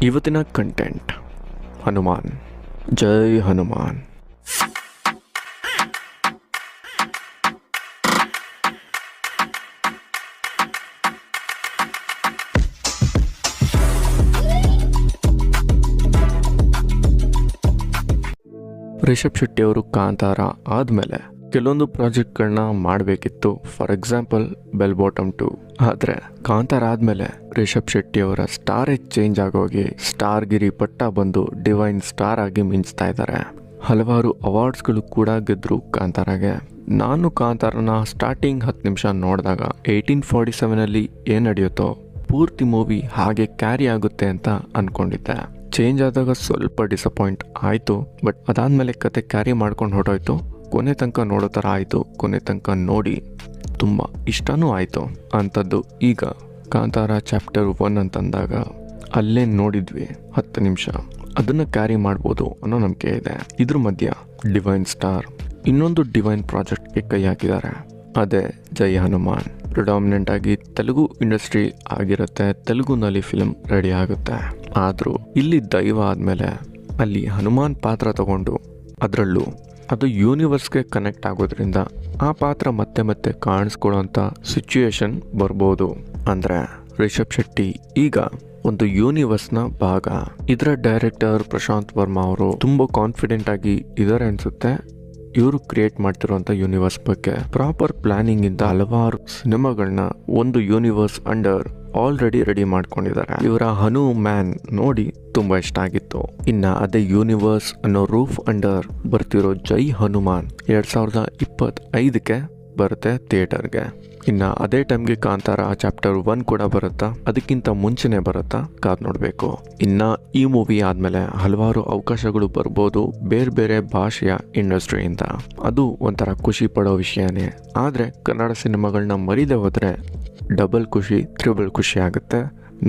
ಇವತ್ತಿನ ಕಂಟೆಂಟ್ ಹನುಮಾನ್. ಜೈ ಹನುಮಾನ್. ರಿಷಬ್ ಶೆಟ್ಟಿ ಅವರು ಕಾಂತಾರ ಆದಮೇಲೆ ಕೆಲವೊಂದು ಪ್ರಾಜೆಕ್ಟ್ಗಳನ್ನ ಮಾಡಬೇಕಿತ್ತು. For example bell bottom 2. ಆದರೆ ಕಾಂತಾರ ಆದಮೇಲೆ ರಿಷಬ್ ಶೆಟ್ಟಿ ಅವರ ಸ್ಟಾರೇ ಚೇಂಜ್ ಆಗೋಗಿ ಸ್ಟಾರ್ ಗಿರಿ ಪಟ್ಟ ಬಂದು ಡಿವೈನ್ ಸ್ಟಾರ್ ಆಗಿ ಮಿಂಚ್ತಾ ಇದ್ದಾರೆ. ಹಲವಾರು ಅವಾರ್ಡ್ಸ್ಗಳು ಕೂಡ ಗೆದ್ರು ಕಾಂತಾರಾಗೆ. ನಾನು ಕಾಂತಾರನ ಸ್ಟಾರ್ಟಿಂಗ್ 10 ನಿಮಿಷ ನೋಡಿದಾಗ 1847 ಏನು ನಡೆಯುತ್ತೋ ಪೂರ್ತಿ ಮೂವಿ ಹಾಗೆ ಕ್ಯಾರಿ ಆಗುತ್ತೆ ಅಂತ ಅಂದ್ಕೊಂಡಿದ್ದೆ. ಚೇಂಜ್ ಆದಾಗ ಸ್ವಲ್ಪ ಡಿಸಪಾಯಿಂಟ್ ಆಯಿತು. ಬಟ್ ಅದಾದಮೇಲೆ ಕತೆ ಕ್ಯಾರಿ ಮಾಡ್ಕೊಂಡು ಹೊರಟೋಯ್ತು. ಕೊನೆ ತನಕ ನೋಡೋ ಥರ ಆಯಿತು. ಕೊನೆ ತನಕ ನೋಡಿ ತುಂಬ ಇಷ್ಟನೂ ಆಯಿತು ಅಂಥದ್ದು. ಈಗ ಕಾಂತಾರ ಚಾಪ್ಟರ್ 1 ಅಂತಂದಾಗ ಅಲ್ಲೇ ನೋಡಿದ್ವಿ 10 ನಿಮಿಷ, ಅದನ್ನು ಕ್ಯಾರಿ ಮಾಡ್ಬೋದು ಅನ್ನೋ ನಂಬಿಕೆ ಇದೆ. ಇದ್ರ ಮಧ್ಯ ಡಿವೈನ್ ಸ್ಟಾರ್ ಇನ್ನೊಂದು ಡಿವೈನ್ ಪ್ರಾಜೆಕ್ಟ್ಗೆ ಕೈ ಹಾಕಿದ್ದಾರೆ. ಅದೇ ಜೈ ಹನುಮಾನ್. ಪ್ರಿಡಾಮಿನೆಂಟ್ ಆಗಿ ತೆಲುಗು ಇಂಡಸ್ಟ್ರಿ ಆಗಿರುತ್ತೆ, ತೆಲುಗುನಲ್ಲಿ ಫಿಲ್ಮ್ ರೆಡಿ ಆಗುತ್ತೆ. ಆದರೂ ಇಲ್ಲಿ ದೈವ ಆದಮೇಲೆ ಅಲ್ಲಿ ಹನುಮಾನ್ ಪಾತ್ರ ತಗೊಂಡು ಅದರಲ್ಲೂ ಅದು ಯೂನಿವರ್ಸ್ಗೆ ಕನೆಕ್ಟ್ ಆಗೋದ್ರಿಂದ ಆ ಪಾತ್ರ ಮತ್ತೆ ಮತ್ತೆ ಕಾಣಿಸ್ಕೊಳ್ಳೋಂಥ ಸಿಚುಯೇಷನ್ ಬರ್ಬೋದು. ಅಂದರೆ ರಿಷಬ್ ಶೆಟ್ಟಿ ಈಗ ಒಂದು ಯೂನಿವರ್ಸ್ನ ಭಾಗ. ಇದರ ಡೈರೆಕ್ಟರ್ ಪ್ರಶಾಂತ್ ವರ್ಮಾ ಅವರು ತುಂಬ ಕಾನ್ಫಿಡೆಂಟ್ ಆಗಿ ಇದ್ದಾರೆ ಅನಿಸುತ್ತೆ. ಇವರು ಕ್ರಿಯೇಟ್ ಮಾಡ್ತಿರುವಂಥ ಯೂನಿವರ್ಸ್ ಬಗ್ಗೆ ಪ್ರಾಪರ್ ಪ್ಲಾನಿಂಗ್ ಇಂದ ಹಲವಾರು ಸಿನಿಮಾಗಳನ್ನ ಒಂದು ಯೂನಿವರ್ಸ್ ಅಂಡರ್ ಆಲ್ರೆಡಿ ರೆಡಿ ಮಾಡ್ಕೊಂಡಿದ್ದಾರೆ. ಇವರ ಹನು ಮ್ಯಾನ್ ನೋಡಿ ತುಂಬಾ ಇಷ್ಟ ಆಗಿತ್ತು. ಇನ್ನ ಅದೇ ಯೂನಿವರ್ಸ್ ಅನ್ನೋ ರೂಫ್ ಅಂಡರ್ ಬರ್ತಿರೋ ಜೈ ಹನುಮಾನ್ 2025ಕ್ಕೆ ಬರುತ್ತೆ ಥಿಯೇಟರ್ಗೆ. ಇನ್ನ ಅದೇ ಟೈಮ್ಗೆ ಕಾಂತಾರ ಚಾಪ್ಟರ್ 1 ಕೂಡ ಬರುತ್ತಾ, ಅದಕ್ಕಿಂತ ಮುಂಚೆನೆ ಬರುತ್ತಾ ಕಾದ್ ನೋಡ್ಬೇಕು. ಇನ್ನ ಈ ಮೂವಿ ಆದ್ಮೇಲೆ ಹಲವಾರು ಅವಕಾಶಗಳು ಬರ್ಬೋದು ಬೇರೆ ಬೇರೆ ಭಾಷೆಯ ಇಂಡಸ್ಟ್ರಿಯಿಂದ. ಅದು ಒಂಥರ ಖುಷಿ ಪಡೋ ವಿಷಯನೇ. ಆದ್ರೆ ಕನ್ನಡ ಸಿನಿಮಾಗಳನ್ನ ಮರಿದೆ ಹೋದ್ರೆ ಡಬಲ್ ಖುಷಿ, ತ್ರಿಬಲ್ ಖುಷಿ ಆಗುತ್ತೆ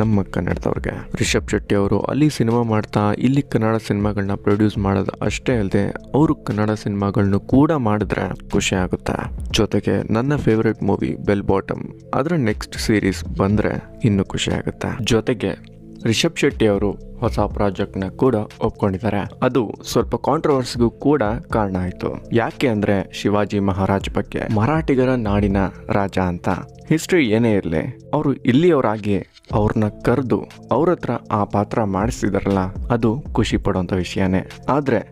ನಮ್ಮ ಕನ್ನಡದವ್ರಿಗೆ. ರಿಷಬ್ ಶೆಟ್ಟಿ ಅವರು ಅಲ್ಲಿ ಸಿನಿಮಾ ಮಾಡ್ತಾ ಇಲ್ಲಿ ಕನ್ನಡ ಸಿನಿಮಾಗಳನ್ನ ಪ್ರೊಡ್ಯೂಸ್ ಮಾಡೋದು ಅಷ್ಟೇ ಅಲ್ಲದೆ ಅವರು ಕನ್ನಡ ಸಿನಿಮಾಗಳನ್ನ ಕೂಡ ಮಾಡಿದ್ರೆ ಖುಷಿ ಆಗುತ್ತೆ. ಜೊತೆಗೆ ನನ್ನ ಫೇವ್ರೆಟ್ ಮೂವಿ ಬೆಲ್ ಬಾಟಮ್ ಅದರ ನೆಕ್ಸ್ಟ್ ಸೀರೀಸ್ ಬಂದ್ರೆ ಇನ್ನೂ ಖುಷಿ ಆಗುತ್ತೆ. ಜೊತೆಗೆ ರಿಷಬ್ ಶೆಟ್ಟಿ ಅವರು ಹೊಸ ಪ್ರಾಜೆಕ್ಟ್ನ ಕೂಡ ಒಪ್ಕೊಂಡಿದ್ದಾರೆ. ಅದು ಸ್ವಲ್ಪ ಕಾಂಟ್ರವರ್ಸಿಗೂ ಕೂಡ ಕಾರಣ ಆಯಿತು. ಯಾಕೆ ಅಂದರೆ ಶಿವಾಜಿ ಮಹಾರಾಜ್ ಬಗ್ಗೆ, ಮರಾಠಿಗರ ನಾಡಿನ ರಾಜ ಅಂತ ಹಿಸ್ಟ್ರಿ ಏನೇ ಇರಲಿ, ಅವರು ಇಲ್ಲಿಯವರಾಗಿ ಅವ್ರನ್ನ ಕರೆದು ಅವ್ರ ಹತ್ರ ಆ ಪಾತ್ರ ಮಾಡಿಸಿದಾರಲ್ಲ, ಅದು ಖುಷಿ ಪಡೋಂಥ ವಿಷಯನೇ. ಆದರೆ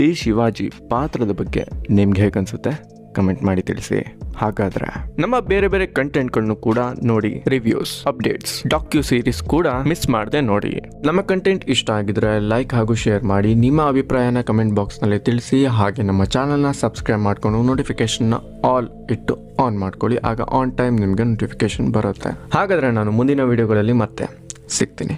ಈ ಶಿವಾಜಿ ಪಾತ್ರದ ಬಗ್ಗೆ ನಿಮ್ಗೆ ಹೇಗನ್ಸುತ್ತೆ ಕಮೆಂಟ್ ಮಾಡಿ ತಿಳಿಸಿ. ಹಾಗಾದ್ರೆ ನಮ್ಮ ಬೇರೆ ಬೇರೆ ಕಂಟೆಂಟ್ಗಳನ್ನು ಕೂಡ ನೋಡಿ, ರಿವ್ಯೂಸ್, ಅಪ್ಡೇಟ್ಸ್, ಡಾಕ್ಯು ಸೀರೀಸ್ ಕೂಡ ಮಿಸ್ ಮಾಡದೆ ನೋಡಿ. ನಮ್ಮ ಕಂಟೆಂಟ್ ಇಷ್ಟ ಆಗಿದ್ರೆ ಲೈಕ್ ಹಾಗೂ ಶೇರ್ ಮಾಡಿ. ನಿಮ್ಮ ಅಭಿಪ್ರಾಯನ ಕಮೆಂಟ್ ಬಾಕ್ಸ್ ನಲ್ಲಿ ತಿಳಿಸಿ. ಹಾಗೆ ನಮ್ಮ ಚಾನಲ್ನ ಸಬ್ಸ್ಕ್ರೈಬ್ ಮಾಡ್ಕೊಂಡು ನೋಟಿಫಿಕೇಶನ್ ಆಲ್ ಇಟ್ಟು ಆನ್ ಮಾಡ್ಕೊಳ್ಳಿ. ಆಗ ಆನ್ ಟೈಮ್ ನಿಮ್ಗೆ ನೋಟಿಫಿಕೇಶನ್ ಬರುತ್ತೆ. ಹಾಗಾದ್ರೆ ನಾನು ಮುಂದಿನ ವಿಡಿಯೋಗಳಲ್ಲಿ ಮತ್ತೆ ಸಿಗ್ತೀನಿ.